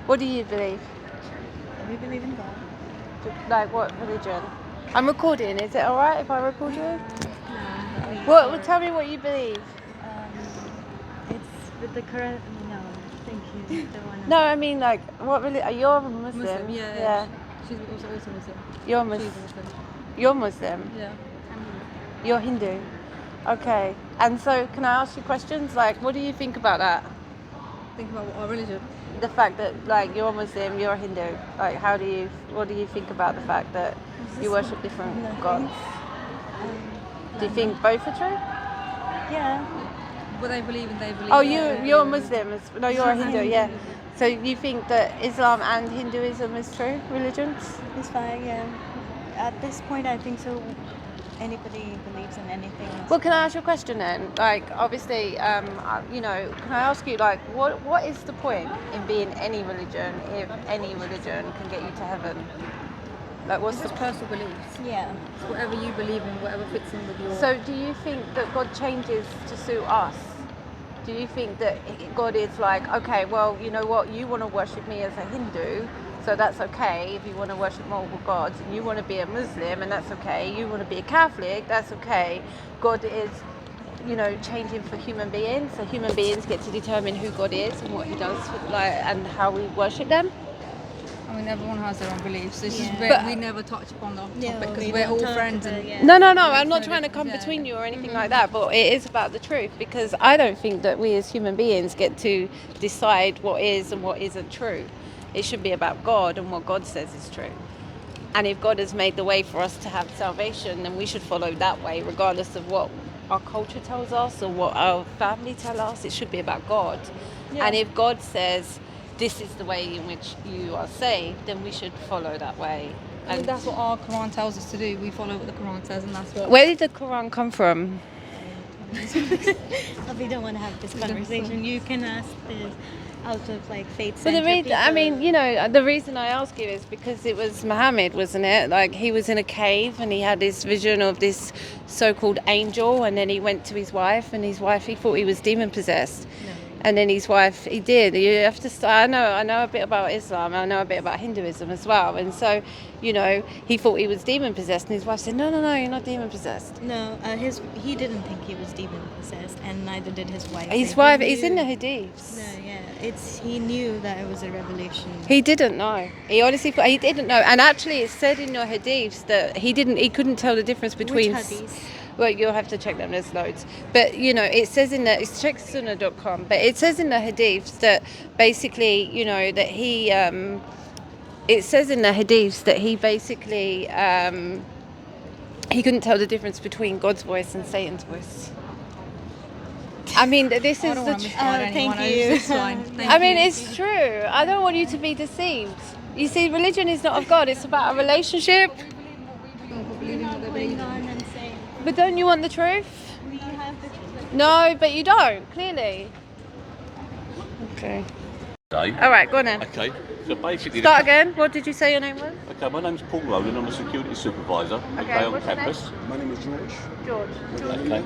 What do you believe? We believe in God. Like what religion? I'm recording. Is it alright if I record you? No. Well, tell me what you believe. It's with the Quran. No, thank you. Don't wanna. No, I mean like what religion? You're a Muslim. Muslim, yeah. She's also Muslim. You're She's Muslim. Muslim. You're Muslim. Yeah. You're Hindu. Okay. And so, can I ask you questions? Like, what do you think about that? Think about our religion. The fact that like you're Muslim, you're Hindu. Like, what do you think about the fact that you worship different gods? Do you think both are true? Yeah. What they believe in, they believe. Oh, you're Muslim. No, you're a Hindu. Yeah. So you think that Islam and Hinduism is true religions? It's fine. Yeah. At this point, I think so. Anybody believes in anything. Well, can I ask you a question then? Like, obviously, you know, can I ask you, like, what is the point in being any religion if any religion can get you to heaven? Like, what's It's the just personal beliefs. Yeah. It's whatever you believe in, whatever fits in with your. So, do you think that God changes to suit us? Do you think that God is like, okay, well, you know what, you want to worship me as a Hindu, so that's okay if you want to worship multiple gods, and you want to be a Muslim, and that's okay, you want to be a Catholic, that's okay. God is, you know, changing for human beings, so human beings get to determine who God is and what he does, like, and how we worship them. I mean, everyone has their own beliefs. This is Yeah. where we never touch upon the topic because we're all friends. And No, I'm not trying to come between you or anything like that, but it is about the truth, because I don't think that we as human beings get to decide what is and what isn't true. It should be about God and what God says is true. And if God has made the way for us to have salvation, then we should follow that way, regardless of what our culture tells us or what our family tell us. It should be about God. Yeah. And if God says, this is the way in which you are saved, then we should follow that way. I mean, that's what our Quran tells us to do. We follow what the Quran says, and that's what. Where did the Quran come from? We don't want to have this conversation. You can ask this out of like faith. But I mean, you know, the reason I ask you is because it was Muhammad, wasn't it? Like, he was in a cave and he had this vision of this so-called angel, and then he went to his wife, and his wife, he thought he was demon possessed. No. And then his wife, he did. You have to start. I know a bit about Islam. I know a bit about Hinduism as well. And so, you know, he thought he was demon possessed, and his wife said, "No, you're not demon possessed." No, he didn't think he was demon possessed, and neither did his wife. His wife, he's in the hadiths. No, yeah, he knew that it was a revelation. He didn't know. He honestly, he didn't know. And actually, it's said in your hadiths that he couldn't tell the difference between. Which hadiths? Well, you'll have to check them, there's loads. But, you know, it says in it's checksunnah.com, but it says in the hadiths that basically, you know, that he, it says in the hadiths that he basically, he couldn't tell the difference between God's voice and Satan's voice. I mean, this is the truth. Thank you. I mean, it's true. I don't want you to be deceived. You see, religion is not of God, it's about a relationship. But don't you want the truth? We have the truth. No, but you don't, clearly. Okay. All right, go on then. Okay, so basically... Start again. What did you say your name was? Okay, my name's Paul Rowland. I'm a security supervisor on what's your campus. name? My name is George. George. Okay.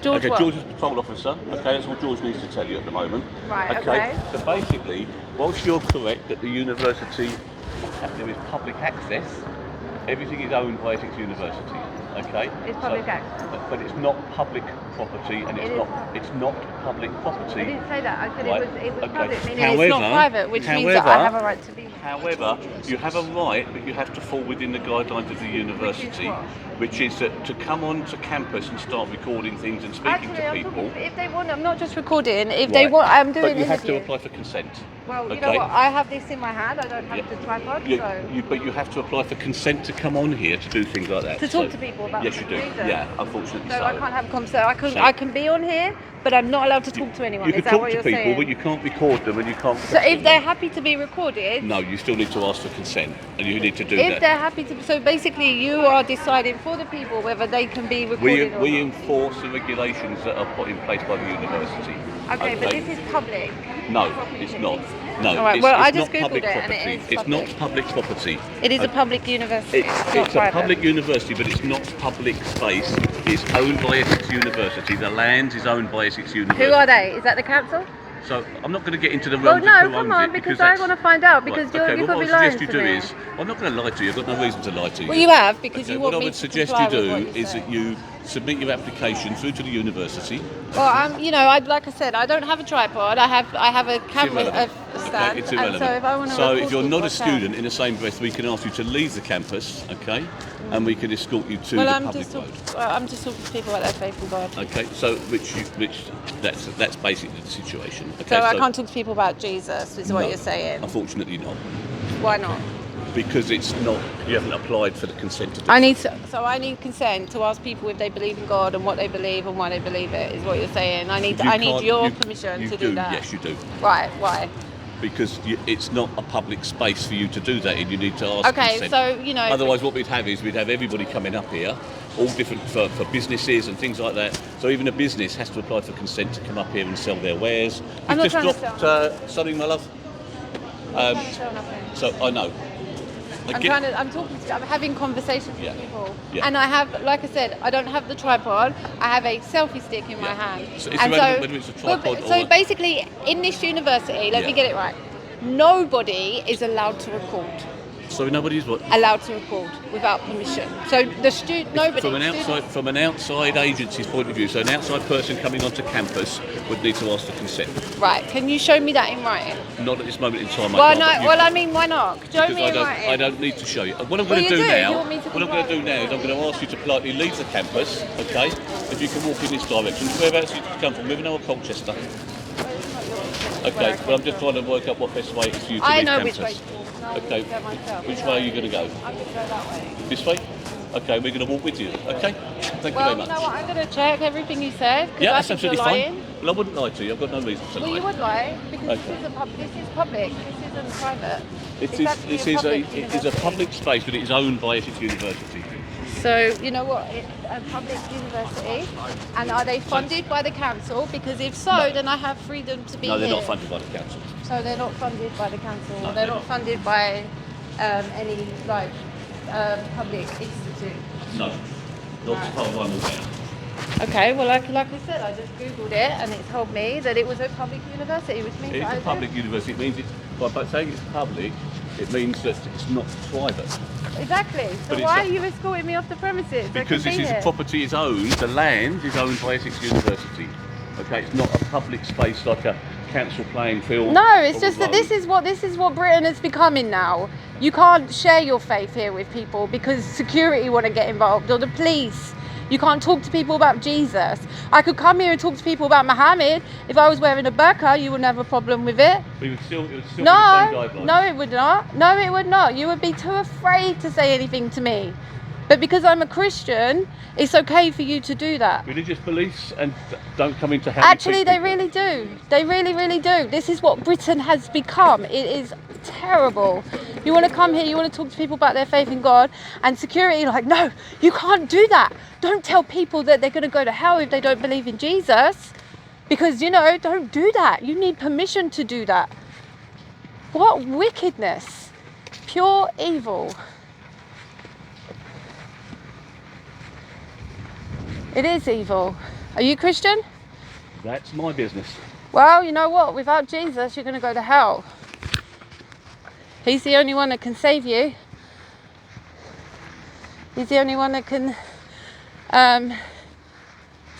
George what? George is a patrol officer. Okay, that's all George needs to tell you at the moment. Right, okay. So basically, whilst you're correct that the university, there is public access, everything is owned by Essex University. Okay. It's public access. But it's not public property, and it's not public property. I didn't say that. I said Right. it was Okay. public, meaning However- it's not private, which means that I have a right to be. However, you have a right, but you have to fall within the guidelines of the university, which is that to come onto campus and start recording things and speaking Actually, to I'm people. talking, if they want, I'm not just recording. If they want, I'm doing But you have to interview. apply for consent. Well, you okay? know what? I have this in my hand. I don't have the tripod, But you have to apply for consent to come on here to do things like that. to talk to people about. Yes, you do. reason. Yeah, unfortunately So so. I can't have a conversation. I can be on here, but I'm not allowed to talk to anyone. You Is can that talk what to you're people, saying? but you can't record them, and you can't. So if they're happy to be recorded. No, you still need to ask for consent, and you need to do If that. they're happy to, so basically you are deciding for the people whether they can be recorded or We not. enforce the regulations that are put in place by the university. Okay, but this is public. No, it's not. No, All right, it's, well, it's I just not public Googled it and property. it is It's public. not public property. It is a public university. It's not a private. public university, but it's not public space. It's owned by Essex University. The land is owned by Essex University. Who are they? Is that the council? So I'm not going to get into the Well, realms no, of who come owns on, it because I want to find out, because right, okay, you well, could be what I lying suggest to you do me. is, I'm not going to lie to you. I've got no reason to lie to you. Well, you have, because Okay, you what want I me would to suggest comply you with what do you is say. that you submit your application through to the university. Well, like I said, I don't have a tripod. I have a It's camera, irrelevant. a stand, It's and irrelevant. so if I want to So record if you're people, not I a can. student, in the same breath, we can ask you to leave the campus, okay, and we can escort you to Well, the I'm public just road. I'm just talking to people about their faith in God. Okay, so which that's basically the situation. Okay, So I can't talk to people about Jesus, is what no, you're saying. Unfortunately, not. Why not? Because it's not. You haven't applied for the consent to do I need consent to ask people if they believe in God and what they believe and why they believe it, is what you're saying. I need your permission to do that. Yes, you do. Right? Why? Because it's not a public space for you to do that in. You need to ask Okay, consent. so you know. Otherwise, what we'd have everybody coming up here, all different for businesses and things like that. So even a business has to apply for consent to come up here and sell their wares. I'm You've not just trying to dropped something, my love. I'm trying to sell nothing. So I know. I'm having conversations Yeah. with people, Yeah. and I have, like I said, I don't have the tripod. I have a selfie stick in my hand, So it's irrelevant whether it's a tripod so or basically, in this university, let me Yeah. get it right. Nobody is allowed to record. so nobody's what. Allowed to record without permission. So nobody. From an outside agency's point of view, so an outside person coming onto campus would need to ask for consent. Right? Can you show me that in writing? Not at this moment in time. Well, I no. can't, but you Well, can. I mean, why not? Show Because me in writing. I don't need to show you. What I'm Well, going to you do do. now, You want me to what I'm going to do now is I'm going to ask you to politely leave the campus, okay? If you can walk in this direction. Whereabouts did you come from? Rivernow or Colchester? Okay, but I'm just trying to work out what best way it is for you to leave I know campus. which way to walk. No, Okay, go myself. which way are you going to go? I'm going to go that way. This way? Okay, we're going to walk with you, okay? Thank you Well, very much. you know what? I'm going to check everything you said. 'Cause Yeah, I that's think absolutely you're fine. lying. Well, I wouldn't lie to you. I've got no reason to lie. Well, you would lie because Okay. this is public. This isn't private. It It's actually is a public it is a public space, but it is owned by Essex University. So you know what? It's a public university, and are they funded by the council? Because if so, No. then I have freedom to be No, they're here. not funded by the council. So they're not funded by the council. No, they're they're not not. funded by any public institute. No, not as far as I'm aware. Okay, well, like I said, I just googled it, and it told me that it was a public university, which means It is I a public university. It means it's by saying it's public, it means that it's not private. Exactly. So But it's why not- are you escorting me off the premises? I Because can this be is here. property is owned. The land is owned by Essex University. Okay, it's not a public space like a council playing field. No, it's or just a that road. this is what Britain is becoming now. You can't share your faith here with people because security want to get involved, or the police. You can't talk to people about Jesus. I could come here and talk to people about Muhammad. If I was wearing a burqa, you wouldn't have a problem with it. But it would still be the same No, guidelines. no, it would not. No, it would not. You would be too afraid to say anything to me. But because I'm a Christian, it's okay for you to do that. Religious beliefs and don't come into how. Actually, they really do. They really, really do. This is what Britain has become. It is terrible. You want to come here, you want to talk to people about their faith in God, and security like, no, you can't do that. Don't tell people that they're going to go to hell if they don't believe in Jesus. Because, don't do that. You need permission to do that. What wickedness. Pure evil. It is evil. Are you Christian? That's my business. Well, you know what? Without Jesus, you're going to go to hell. He's the only one that can save you. He's the only one that can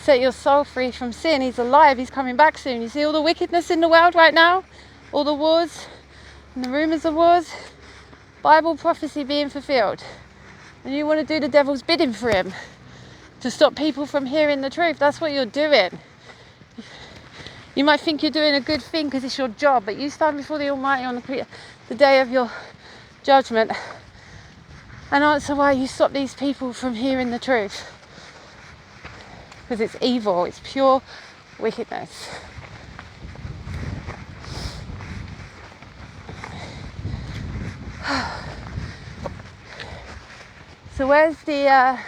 set your soul free from sin. He's alive. He's coming back soon. You see all the wickedness in the world right now? All the wars and the rumours of wars? Bible prophecy being fulfilled. And you want to do the devil's bidding for him to stop people from hearing the truth. That's what you're doing. You might think you're doing a good thing because it's your job, but you stand before the Almighty on the day of your judgment and answer why you stop these people from hearing the truth. Because it's evil, it's pure wickedness. So where's the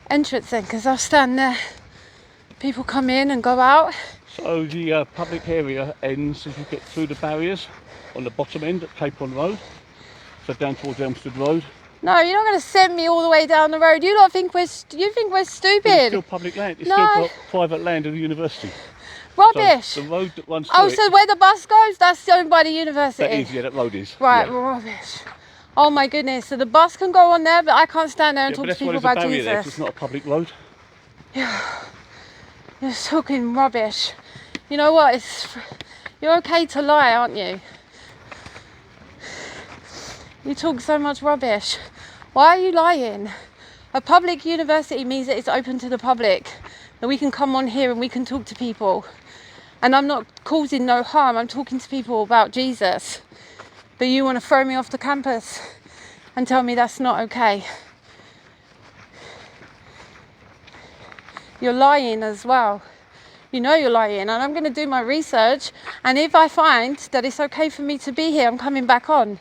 entrance then? Because I'll stand there. People come in and go out. So the public area ends as you get through the barriers on the bottom end at Capon Road. So down towards Elmstead Road. No, you're not going to send me all the way down the road. You don't think you think we're stupid. But it's still public land. It's No. still private land of the university. Rubbish. So the road that runs Oh, through so it, where the bus goes, that's owned by the university? that is, yeah, that road is. Right, Yeah. rubbish. Oh my goodness, so the bus can go on there, but I can't stand there and Yeah, but talk to that's why people there's a about barrier there, 'cause Jesus. it's not a public road. You're talking rubbish. You know what, you're okay to lie, aren't you? You talk so much rubbish. Why are you lying? A public university means that it's open to the public, that we can come on here and we can talk to people. And I'm not causing no harm, I'm talking to people about Jesus. But you want to throw me off the campus and tell me that's not okay. You're lying as well. You know you're lying, and I'm going to do my research, and if I find that it's okay for me to be here, I'm coming back on.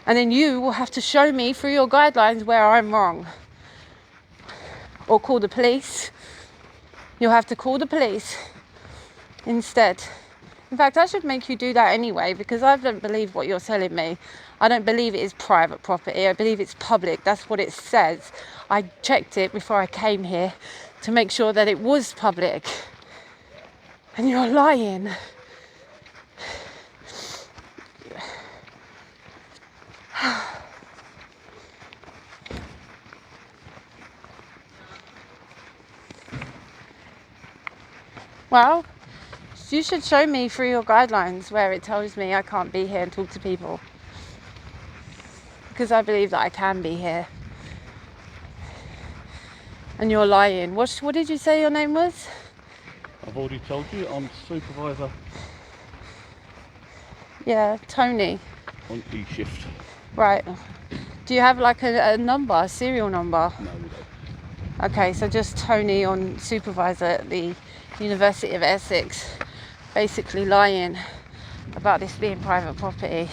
And then you will have to show me through your guidelines where I'm wrong. Or call the police. You'll have to call the police instead. In fact, I should make you do that anyway, because I don't believe what you're telling me. I don't believe it is private property. I believe it's public. That's what it says. I checked it before I came here to make sure that it was public. And you're lying. Well, you should show me through your guidelines where it tells me I can't be here and talk to people. Because I believe that I can be here. And you're lying. What did you say your name was? I've already told you, I'm supervisor Yeah, Tony. on E-shift. Right. Do you have like a number, a serial number? No, we don't. Okay, so just Tony on supervisor at the University of Essex, basically lying about this being private property,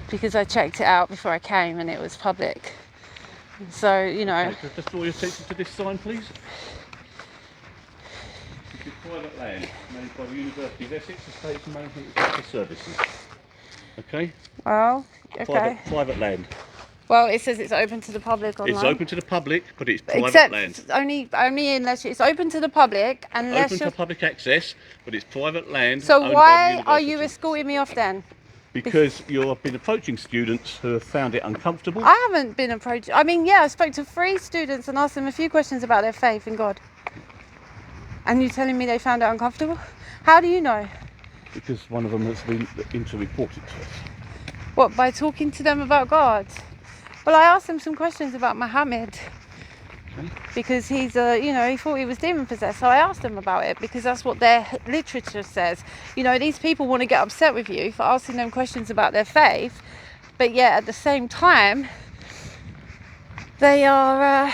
because I checked it out before I came and it was public. So, you know. Okay, just draw your attention to this sign, please. This is private land managed by the University of Essex Estates and Management Executive Services. Okay? Well, okay. Private land. Well, it says it's open to the public online. It's open to the public, but it's private Except land. only unless it's open to the public, unless Open to public access, but it's private land. So owned by why the are you university. escorting me off then? Because you've been approaching students who have found it uncomfortable. I haven't been approached. I mean, yeah, I spoke to 3 students and asked them a few questions about their faith in God. And you're telling me they found it uncomfortable? How do you know? Because one of them has been in to report it to us. What, by talking to them about God? Well, I asked them some questions about Muhammad. Okay. Because he's he thought he was demon possessed. So I asked them about it because that's what their literature says. You know, these people want to get upset with you for asking them questions about their faith, but yet at the same time, they are,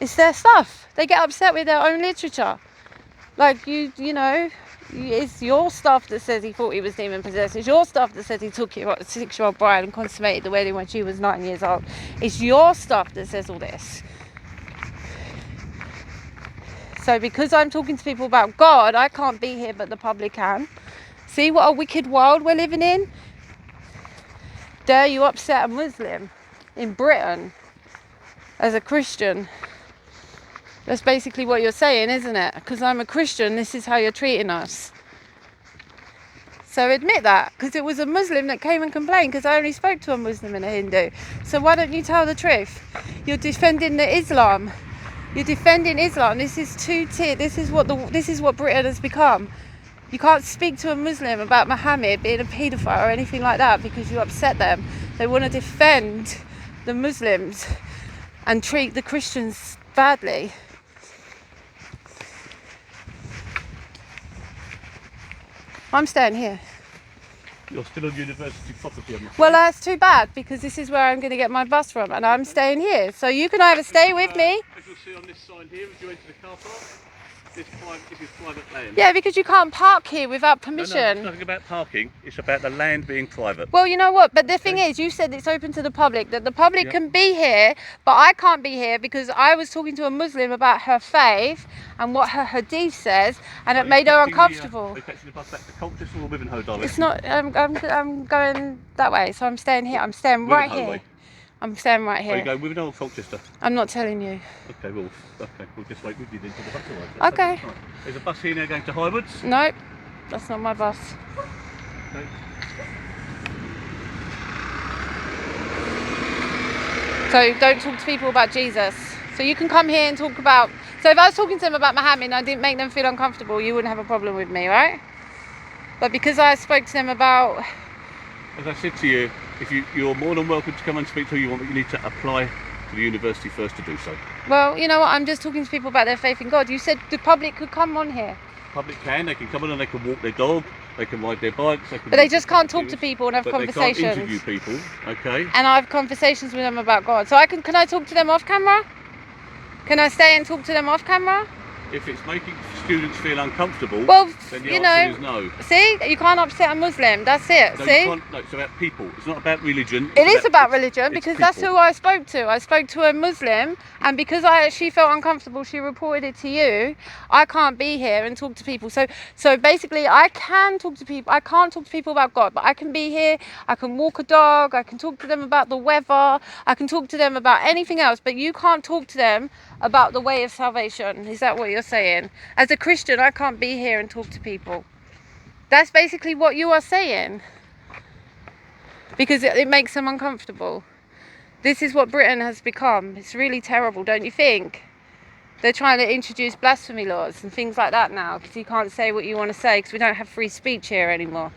it's their stuff. They get upset with their own literature. Like, you know, it's your stuff that says he thought he was demon possessed. It's your stuff that says he took your 6-year-old bride and consummated the wedding when she was 9 years old. It's your stuff that says all this. So because I'm talking to people about God, I can't be here, but the public can. See what a wicked world we're living in? Dare you upset a Muslim in Britain as a Christian? That's basically what you're saying, isn't it? Because I'm a Christian, this is how you're treating us. So admit that, because it was a Muslim that came and complained, because I only spoke to a Muslim and a Hindu. So why don't you tell the truth? You're defending the Islam. You're defending Islam. This is two-tier. This is what Britain has become. You can't speak to a Muslim about Muhammad being a paedophile or anything like that because you upset them. They want to defend the Muslims and treat the Christians badly. I'm staying here. You're still on university property, I'm afraid. Well, that's too bad because this is where I'm going to get my bus from and I'm staying here. So you can either stay with me. As you'll see on this sign here, as you enter the car park, this is private land. Yeah, because you can't park here without No, permission. it's nothing about parking. It's about the land being private. Well, you know what? But the thing is, you said it's open to the public, that the public Yeah. can be here, but I can't be here because I was talking to a Muslim about her faith and what her hadith says, and it made her uncomfortable. Are you catching the bus back to Colchester or Wivenhoe direction? It's not. I'm going that way, so I'm staying here. I'm staying right Wivenhoe here. way. I'm staying right Are you here. going Wivenhoe or Colchester? I'm not telling you. Okay, we'll just wait with you then till the bus arrives. Okay. Right. There's a bus here now going to Highwoods. Nope, that's not my bus. Okay. So don't talk to people about Jesus. So you can come here and talk about... So if I was talking to them about Muhammad and I didn't make them feel uncomfortable, you wouldn't have a problem with me, right? But because I spoke to them about... As I said to you, if you're more than welcome to come and speak to who you want, but you need to apply to the university first to do so. Well, you know what? I'm just talking to people about their faith in God. You said the public could come on here. Public they can come in and they can walk their dog, they can ride their bikes, they can... But they just can't talk to people and have but conversations. They can't interview people, okay? And I have conversations with them about God. So can I talk to them off camera? Can I stay and talk to them off camera? If it's making students feel uncomfortable, well, then the you answer know, is no. See, you can't upset a Muslim. That's it. No, see, no, it's about people. It's not about religion. It is about religion because that's people. who I spoke to. I spoke to a Muslim, and because she felt uncomfortable, she reported it to you. I can't be here and talk to people. So basically, I can talk to people. I can't talk to people about God, but I can be here. I can walk a dog. I can talk to them about the weather. I can talk to them about anything else, but you can't talk to them about the way of salvation. Is that what you're saying? As a Christian, I can't be here and talk to people. That's basically what you are saying. Because it makes them uncomfortable. This is what Britain has become. It's really terrible, don't you think? They're trying to introduce blasphemy laws and things like that now, because you can't say what you want to say because we don't have free speech here anymore.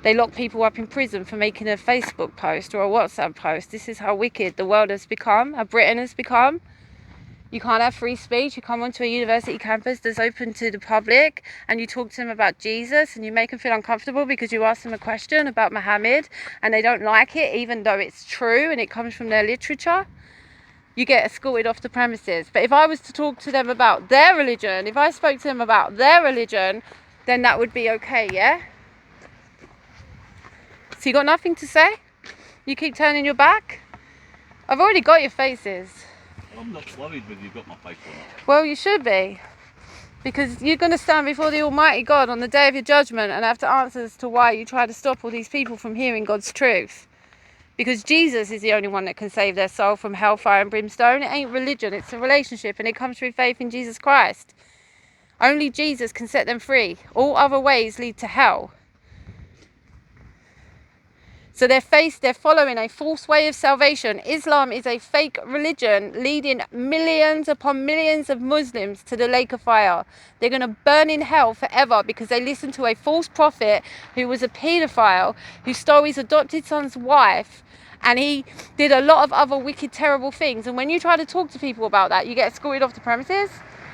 They lock people up in prison for making a Facebook post or a WhatsApp post. This is how wicked the world has become, how Britain has become. You can't have free speech. You come onto a university campus that's open to the public and you talk to them about Jesus and you make them feel uncomfortable because you ask them a question about Muhammad and they don't like it, even though it's true and it comes from their literature. You get escorted off the premises. But if I was to talk to them about their religion, if I spoke to them about their religion, then that would be okay, yeah? So you got nothing to say? You keep turning your back? I've already got your faces. I'm not worried whether you've got my face or not. Well, you should be. Because you're going to stand before the Almighty God on the day of your judgment and have to answer as to why you try to stop all these people from hearing God's truth. Because Jesus is the only one that can save their soul from hellfire and brimstone. It ain't religion, it's a relationship, and it comes through faith in Jesus Christ. Only Jesus can set them free. All other ways lead to hell. So they're following a false way of salvation. Islam is a fake religion leading millions upon millions of Muslims to the lake of fire. They're going to burn in hell forever because they listened to a false prophet who was a paedophile, who stole his adopted son's wife, and he did a lot of other wicked, terrible things. And when you try to talk to people about that, you get escorted off the premises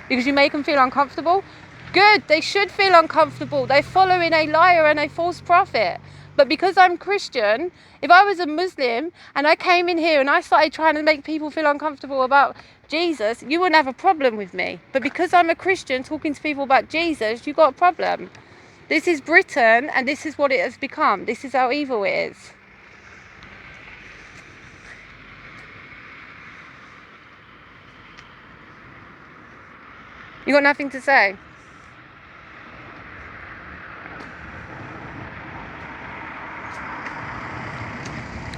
because you make them feel uncomfortable. Good, they should feel uncomfortable. They're following a liar and a false prophet. But because I'm Christian, if I was a Muslim and I came in here and I started trying to make people feel uncomfortable about Jesus, you wouldn't have a problem with me. But because I'm a Christian talking to people about Jesus, you got a problem. This is Britain and this is what it has become. This is how evil it is. You got nothing to say?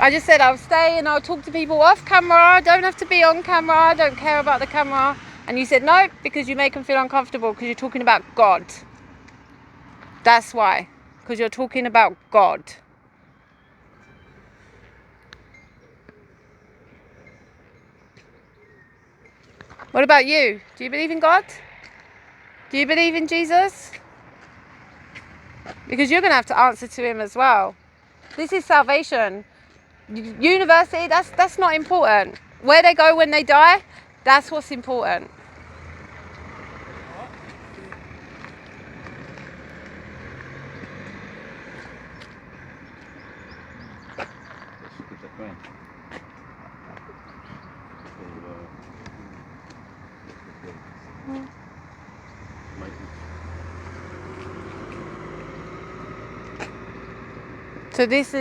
I just said I'll stay and I'll talk to people off camera. I don't have to be on camera. I don't care about the camera. And you said no, because you make them feel uncomfortable because you're talking about God. That's why. Because you're talking about God. What about you? Do you believe in God? Do you believe in Jesus? Because you're going to have to answer to him as well. This is salvation. University, that's not important. Where they go when they die, that's what's important. So this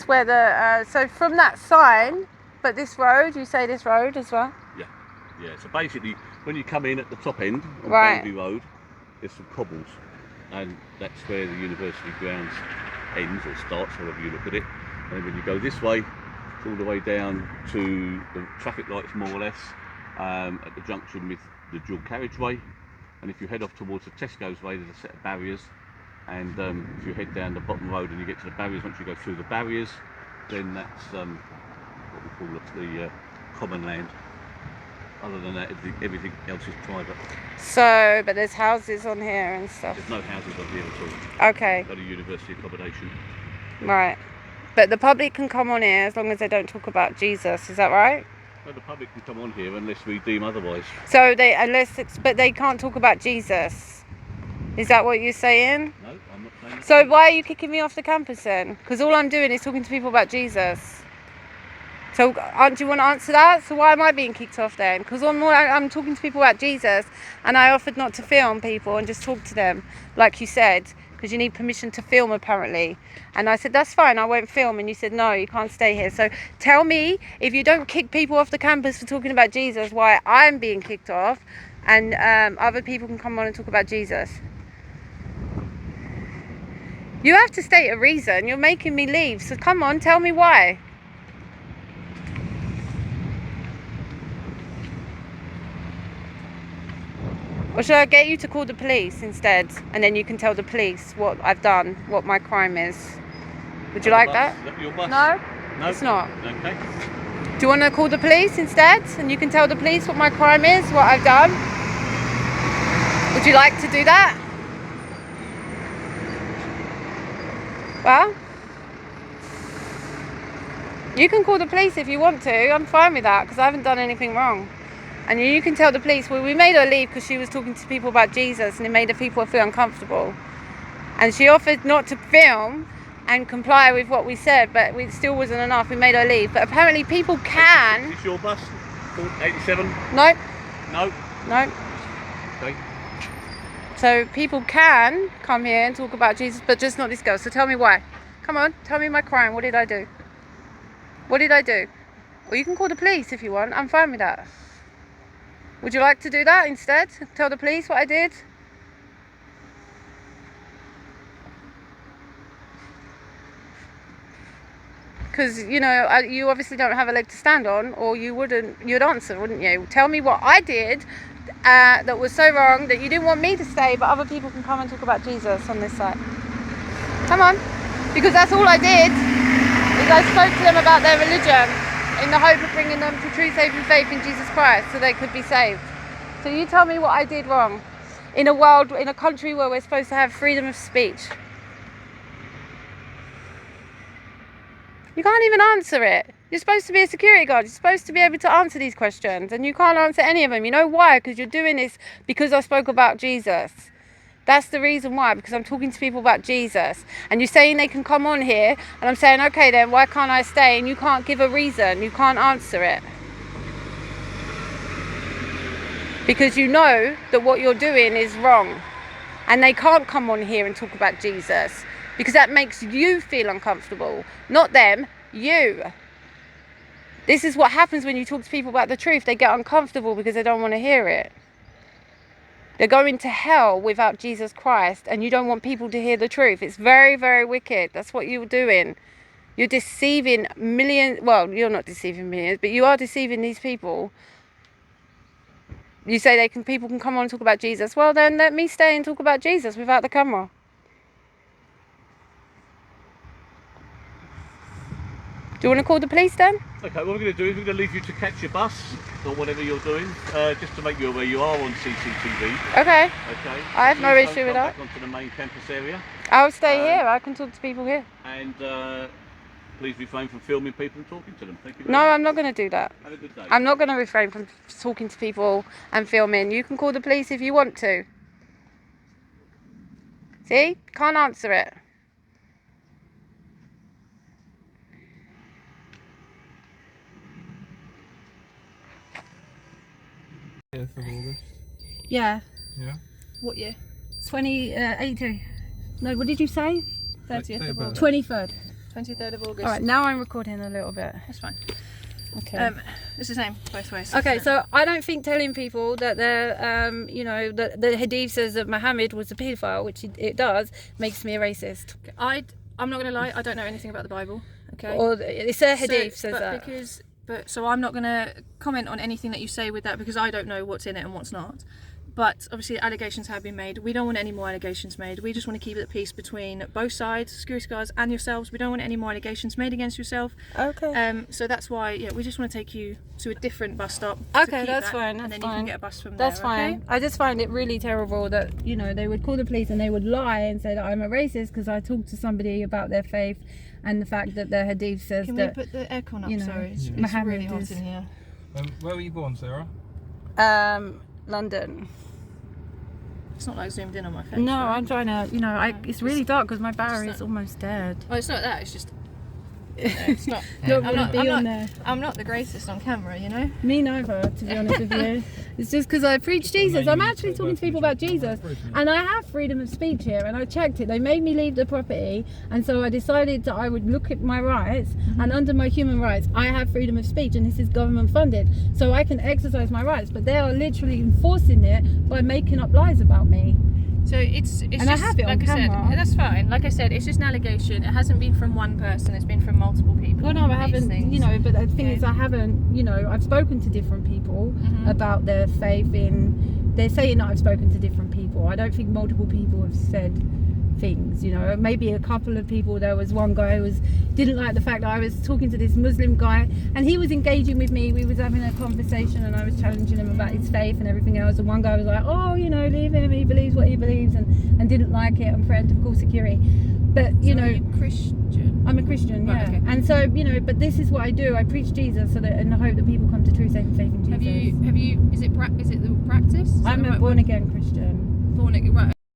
where the so from that sign, but this road, you say this road as well? Yeah. So basically, when you come in at the top end on Right. Boundary Road, there's some cobbles, and that's where the university grounds ends or starts, however you look at it. And when you go this way, all the way down to the traffic lights, more or less, at the junction with the dual carriageway. And if you head off towards the Tesco's way, there's a set of barriers. And if you head down the bottom road and you get to the barriers, once you go through the barriers, then that's what we call the common land. Other than that, everything else is private. So, but there's houses on here and stuff. There's no houses on here at all. Okay. Got a university accommodation. Right. But the public can come on here as long as they don't talk about Jesus. Is that right? No, the public can come on here unless we deem otherwise. So but they can't talk about Jesus. Is that what you're saying? No, I'm not saying that. So why are you kicking me off the campus then? Because all I'm doing is talking to people about Jesus. So do you want to answer that? So why am I being kicked off then? Because I'm talking to people about Jesus, and I offered not to film people and just talk to them, like you said, because you need permission to film apparently. And I said, that's fine, I won't film. And you said, no, you can't stay here. So tell me, if you don't kick people off the campus for talking about Jesus, why I'm being kicked off, and other people can come on and talk about Jesus. You have to state a reason. You're making me leave. So come on, tell me why. Or should I get you to call the police instead? And then you can tell the police what I've done, what my crime is. Would you like that? Is that your bus? No? No? It's not. Okay. Do you want to call the police instead? And you can tell the police what my crime is, what I've done? Would you like to do that? Well, you can call the police if you want to. I'm fine with that because I haven't done anything wrong. And you can tell the police, well, we made her leave because she was talking to people about Jesus and it made the people feel uncomfortable. And she offered not to film and comply with what we said, but it still wasn't enough. We made her leave. But apparently people can... Is this your bus? 87? Nope. No? Nope. Okay. So people can come here and talk about Jesus, but just not this girl. So tell me why. Come on, tell me my crime. What did I do? What did I do? Or you can call the police if you want. I'm fine with that. Would you like to do that instead? Tell the police what I did? Because, you know, you obviously don't have a leg to stand on, or you'd answer, wouldn't you? Tell me what I did that was so wrong that you didn't want me to stay, but other people can come and talk about Jesus on this side. Come on. Because that's all I did, is I spoke to them about their religion in the hope of bringing them to true saving faith in Jesus Christ so they could be saved. So you tell me what I did wrong in a country where we're supposed to have freedom of speech. You can't even answer it. You're supposed to be a security guard. You're supposed to be able to answer these questions, and you can't answer any of them. You know why? Because you're doing this because I spoke about Jesus. That's the reason why, because I'm talking to people about Jesus. And you're saying they can come on here, and I'm saying, okay then, why can't I stay? And you can't give a reason. You can't answer it. Because you know that what you're doing is wrong. And they can't come on here and talk about Jesus. Because that makes you feel uncomfortable. Not them, you. This is what happens when you talk to people about the truth. They get uncomfortable because they don't want to hear it. They're going to hell without Jesus Christ, and you don't want people to hear the truth. It's very, very wicked. That's what you're doing. You're deceiving millions. Well, you're not deceiving millions, but you are deceiving these people. You say people can come on and talk about Jesus. Well, then let me stay and talk about Jesus without the camera. Do you want to call the police then? Okay, what we're going to do is we're going to leave you to catch your bus or whatever you're doing, just to make you aware you are on CCTV. Okay. Okay. I have no Please issue don't with come that. back onto the main campus area, I'll stay here. I can talk to people here. and please refrain from filming people and talking to them. Thank you. No, I'm not going to do that. Have a good day. I'm not going to refrain from talking to people and filming. You can call the police if you want to. See? Can't answer it. Of August. Yeah. Yeah. What year? 2018. No, what did you say? 30th of August. 23rd. 23rd of August. All right, now I'm recording a little bit. That's fine. Okay. It's the same both ways. Okay, so I don't think telling people that they're, that the Hadith says that Muhammad was a paedophile, which it does, makes me a racist. I I'm not going to lie, I don't know anything about the Bible, okay? Or it's a hadith says but that. So I'm not going to comment on anything that you say with that because I don't know what's in it and what's not. But obviously allegations have been made. We don't want any more allegations made. We just want to keep it at peace between both sides, security guards and yourselves. We don't want any more allegations made against yourself. Okay. So that's why, we just want to take you to a different bus stop. Okay, that's fine. And then you can get a bus from That's there. fine. Okay? I just find it really terrible that, they would call the police and they would lie and say that I'm a racist because I talked to somebody about their faith and the fact that the hadith says Can that. we put the aircon up? Sorry, it's Muhammad really hot is- in here. Where were you born, Sarah? London. It's not like zoomed in on my face. No, right? I'm trying to, it's really dark because my battery is almost dead. Oh, it's not that. It's just. It's not. I'm not the greatest on camera, Me neither, to be honest with you. It's just because I preach Jesus. I'm actually talking to people about Jesus, and I have freedom of speech here. And I checked it. They made me leave the property, and so I decided that I would look at my rights. And under my human rights, I have freedom of speech, and this is government funded, so I can exercise my rights. But they are literally enforcing it by making up lies about me. So it's And just, I have it on like I camera. said, that's fine. Like I said, it's just an allegation. It hasn't been from one person. It's been from multiple people. Well, no, I these haven't, things. but the thing is I haven't, I've spoken to different people about their faith in, they're saying that I've spoken to different people. I don't think multiple people have said things, maybe a couple of people. There was one guy who didn't like the fact that I was talking to this Muslim guy and he was engaging with me. We was having a conversation and I was challenging him about his faith and everything else, and one guy was like, oh, leave him, he believes what he believes, and didn't like it and threatened to call security. But Are you Christian? I'm a Christian, Right, yeah. okay. And so, but this is what I do. I preach Jesus so that in the hope that people come to true saving faith in Jesus. Have you? Is it the practice? Is I'm that a right born word? again Christian. Born again. Right.